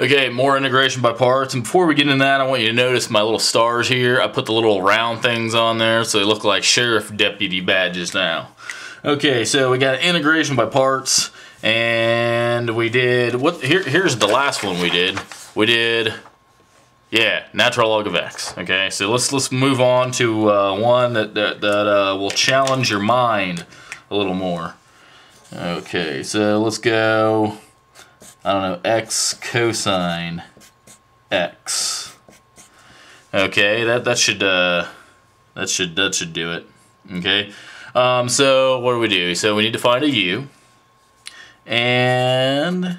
Okay, more integration by parts, and before we get into that, I want you to notice my little stars here. I put the little round things on there so they look like sheriff deputy badges now. Okay, so we got integration by parts, and we did, here's the last one we did. We did, yeah, natural log of x. Okay, so let's move on to one that will challenge your mind a little more. Okay, so let's go, I don't know, x cosine x. Okay, that should do it. Okay, so what do we do? So we need to find a u, and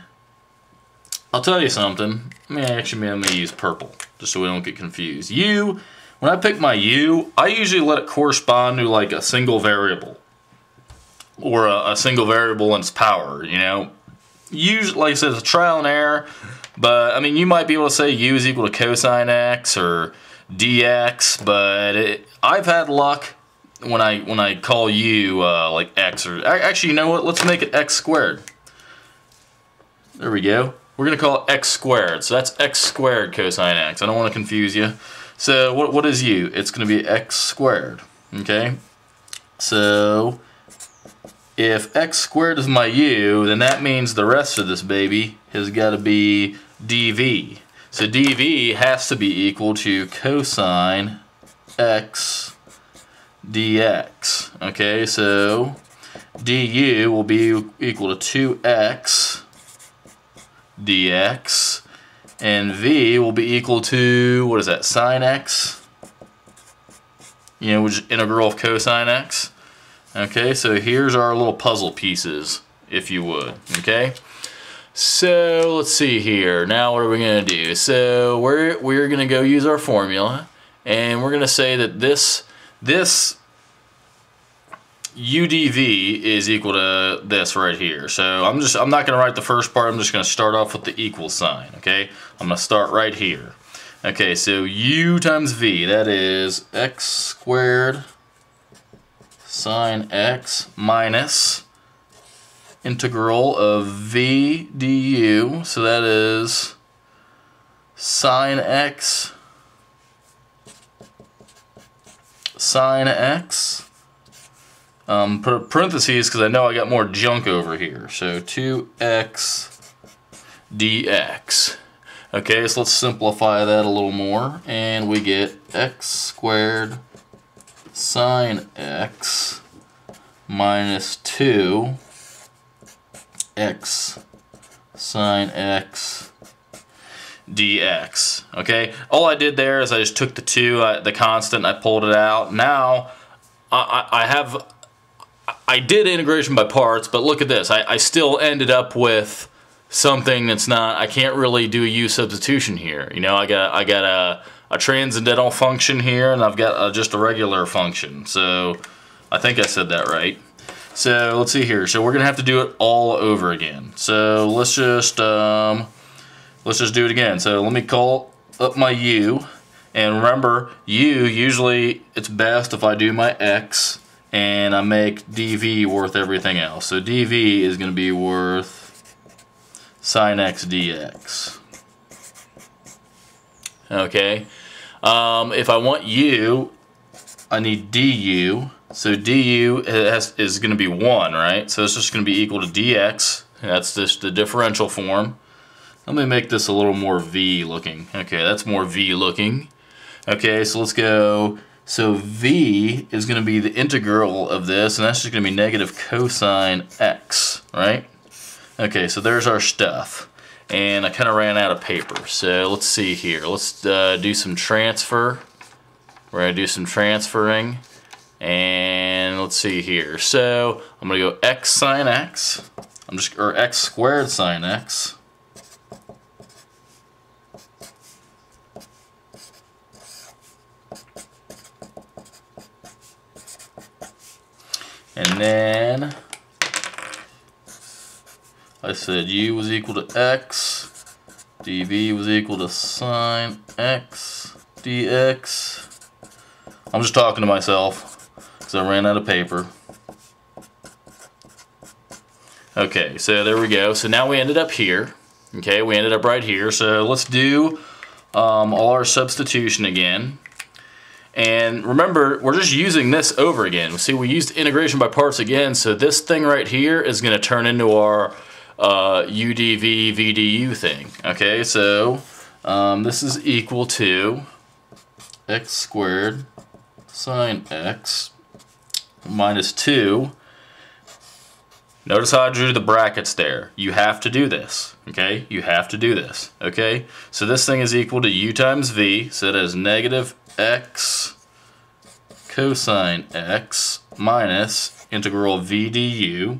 I'll tell you something. I'm gonna use purple just so we don't get confused. U, when I pick my u, I usually let it correspond to like a single variable or a single variable and its power. You know. Usually, like I said, it's a trial and error, but I mean, you might be able to say u is equal to cosine x or dx, but I've had luck when I call u like x, or actually, you know what? Let's make it x squared. There we go. We're gonna call it x squared. So that's x squared cosine x. I don't want to confuse you. So what is u? It's gonna be x squared. Okay. So if x squared is my u, then that means the rest of this baby has got to be dv. So dv has to be equal to cosine x dx. Okay, so du will be equal to 2x dx, and v will be equal to, what is that, sine x? You know, which is integral of cosine x. Okay, so here's our little puzzle pieces, if you would, okay? So, let's see here. Now what are we going to do? So, we're going to go use our formula, and we're going to say that this udv is equal to this right here. So, I'm not going to write the first part. I'm just going to start off with the equal sign, okay? I'm going to start right here. Okay, so u times v, that is x squared sine x minus integral of v du, so that is sine x put parentheses because I know I got more junk over here, so 2x dx. Okay, so let's simplify that a little more, and we get x squared sine x minus 2 x sine x dx. Okay, all I did there is I just took the 2, the constant, I pulled it out. Now I did integration by parts, but look at this. I still ended up with something that's not, I can't really do a u substitution here. You know, I got a transcendental function here, and I've got just a regular function. So I think I said that right. So let's see here. So we're gonna have to do it all over again. So let's just do it again. So let me call up my u, and remember, u usually it's best if I do my x and I make dv worth everything else. So dv is gonna be worth sine x dx. Okay. If I want u, I need du. So du is going to be 1, right? So it's just going to be equal to dx. That's just the differential form. Let me make this a little more v looking. Okay, that's more v looking. Okay, so let's go. So v is going to be the integral of this, and that's just going to be negative cosine x, right? Okay, so there's our stuff. And I kind of ran out of paper, so let's see here. Let's do some transfer. We're going to do some transferring, and let's see here. So I'm going to go x sine x, or x squared sine x. And then I said u was equal to x, dv was equal to sine x dx. I'm just talking to myself because I ran out of paper. Okay, so there we go. So now we ended up here. Okay, we ended up right here. So let's do all our substitution again. And remember, we're just using this over again. See, we used integration by parts again, so this thing right here is going to turn into our UDV VDU thing. Okay, so this is equal to x squared sine x minus 2. Notice how I drew the brackets there. You have to do this, okay? You have to do this, okay? So this thing is equal to u times v, so that is negative x cosine x minus integral v du,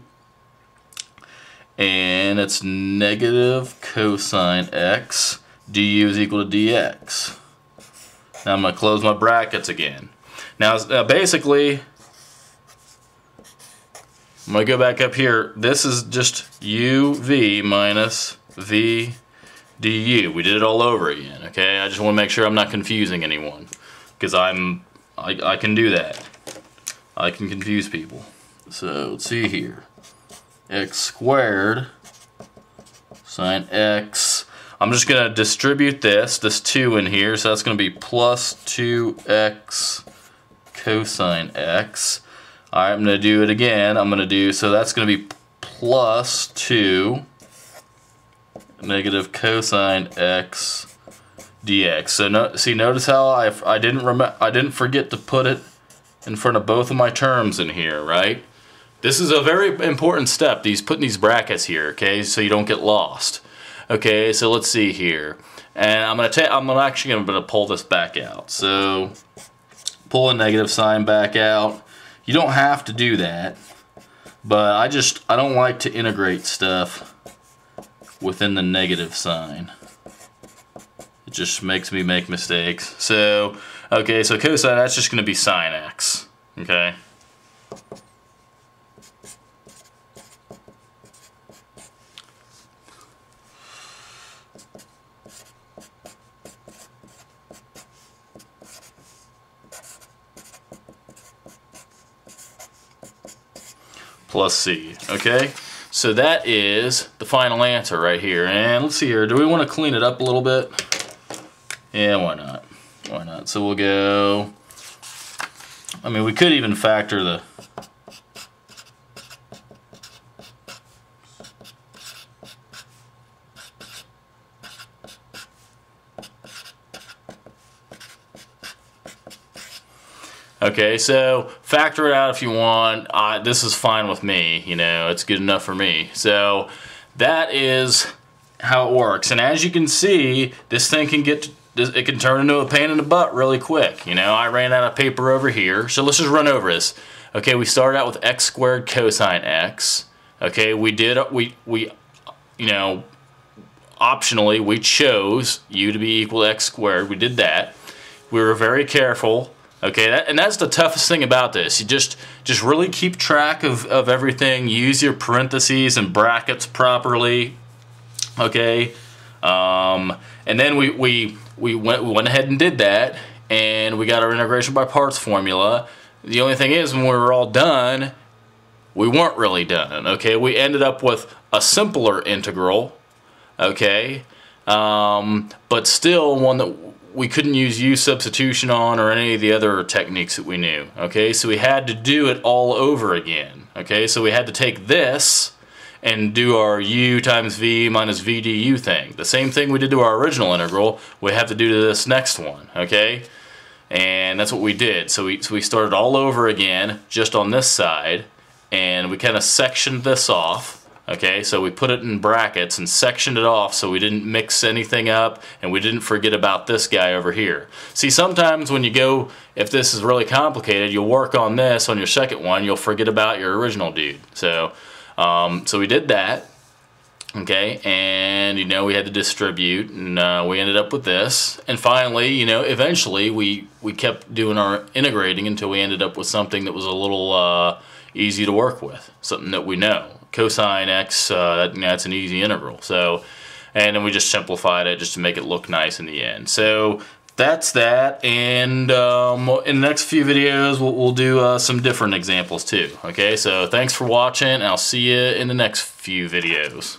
and it's negative cosine x du is equal to dx. Now I'm going to close my brackets again. Now basically, I'm going to go back up here. This is just uv minus v du. We did it all over again, okay? I just want to make sure I'm not confusing anyone, because I can do that. I can confuse people. So let's see here. X squared sine x. I'm just going to distribute this 2 in here, so that's going to be plus 2x cosine x. Alright, I'm going to do it again. So that's going to be plus 2 negative cosine x dx. So notice how I didn't forget to put it in front of both of my terms in here, right? This is a very important step, putting these brackets here, okay, so you don't get lost. Okay, so let's see here. And I'm actually going to pull this back out. So pull a negative sign back out. You don't have to do that, but I don't like to integrate stuff within the negative sign. It just makes me make mistakes. So, okay, so cosine, that's just going to be sine x, okay? Plus c, okay? So that is the final answer right here. And let's see here, do we want to clean it up a little bit? Yeah, why not? Why not? So we'll go, I mean, we could even factor the, okay, so factor it out if you want. This is fine with me, you know, it's good enough for me. So that is how it works. And as you can see, this thing can turn into a pain in the butt really quick. You know, I ran out of paper over here, so let's just run over this. Okay, we started out with x squared cosine x. Okay, we you know, optionally we chose u to be equal to x squared. We did that. We were very careful. Okay, and that's the toughest thing about this. You just really keep track of everything. Use your parentheses and brackets properly. Okay, and then we went ahead and did that, and we got our integration by parts formula. The only thing is, when we were all done, we weren't really done. Okay, we ended up with a simpler integral. Okay, but still one that we couldn't use u substitution on or any of the other techniques that we knew. Okay, so we had to do it all over again. Okay, so we had to take this and do our u times v minus v du thing. The same thing we did to our original integral, we have to do to this next one. Okay, and that's what we did. So we started all over again just on this side, and we kind of sectioned this off. Okay, so we put it in brackets and sectioned it off so we didn't mix anything up and we didn't forget about this guy over here. See, sometimes when you go, if this is really complicated, you'll work on this on your second one, you'll forget about your original dude. So, so we did that, okay, and you know, we had to distribute, and we ended up with this. And finally, you know, eventually we kept doing our integrating until we ended up with something that was a little easy to work with, something that we know. Cosine x, that's an easy integral. So, and then we just simplified it just to make it look nice in the end. So that's that, and in the next few videos we'll do some different examples too. Okay, so thanks for watching, and I'll see you in the next few videos.